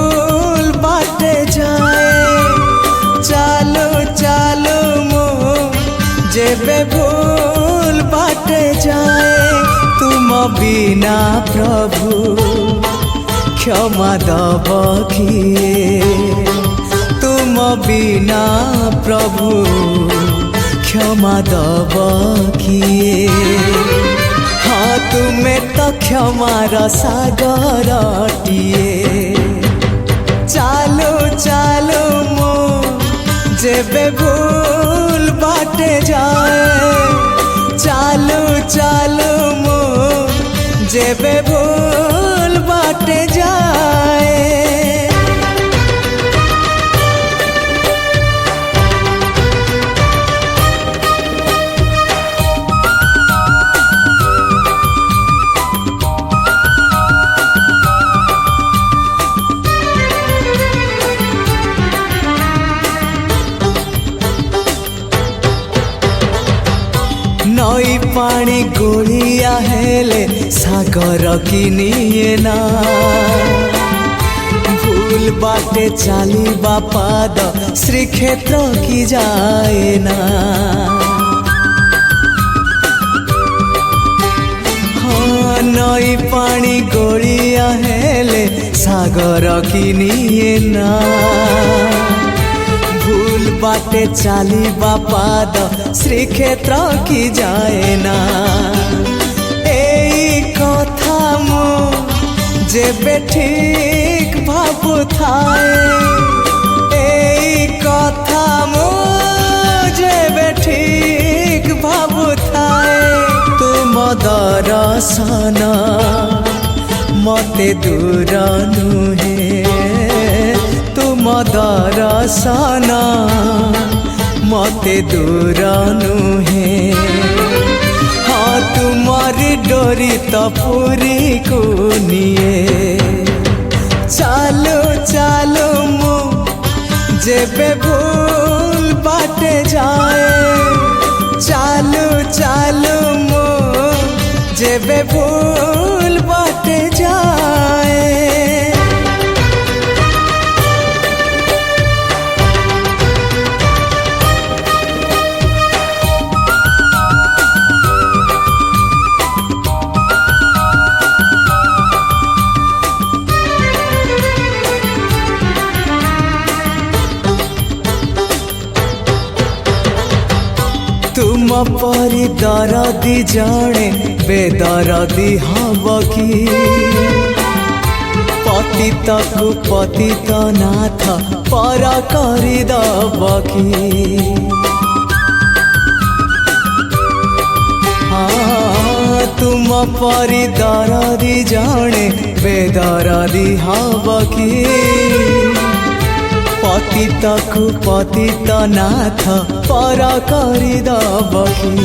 ভুল বাটে যায় চালো চালো মো যেবে ভুল বাটে যায় তুম বিনা প্রভু क्षमा दब किए तुम बिना प्रभु क्षमा दब किए हाँ तुम्हें तो क्षमार सागर टीए चालो चालो मो जेबे भूल बाटे जाए चालो चालो मो जेबे भूल बाटे जाए नई पानी गोलिया हेले सागर किनिए ना भूल बाटे चालिबा पाद श्रीक्षेत्र की जाए ना हाँ नई पानी गोलिया हेले सागर किनिए ना भूल बाटे चालिबा पाद श्रीक्षेत्र की जाए ना एई कथा मो जेबे ठीक भाबु थाए एई कथा मो जेबे ठीक भाबु थाए तुम दर्शन मते दूर नुहे तुम दर्शन मते दूर नुहे हाँ तुम्हारी डोरी तो पूरी को निए चालो चालो मो जेबे भूल बाटे जाए चालो चालो मो जेबे भूल बाटे जाए तुम परी दरदी जड़े बेदरदी हब कि पतित को पतित नाथ पर करी दब कि हाँ तुम परी दरदी जड़े बेदरदी हब कि पतित को पतित नाथ पर करी दब कि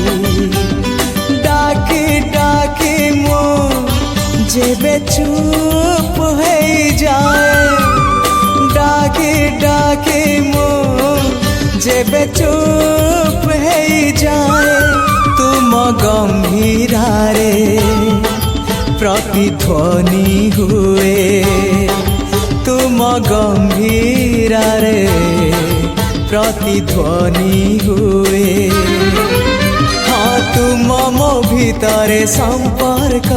डाकी डाकी मो जेबे चुप हो जाए डाकी डाकी मो जेबे चुप हो जाए तुम गंभीरा रे प्रतिध्वनि हुए तुम गंभीरा रे प्रतिध्वनि हुए हाँ तुम मो भीतरे संपर्क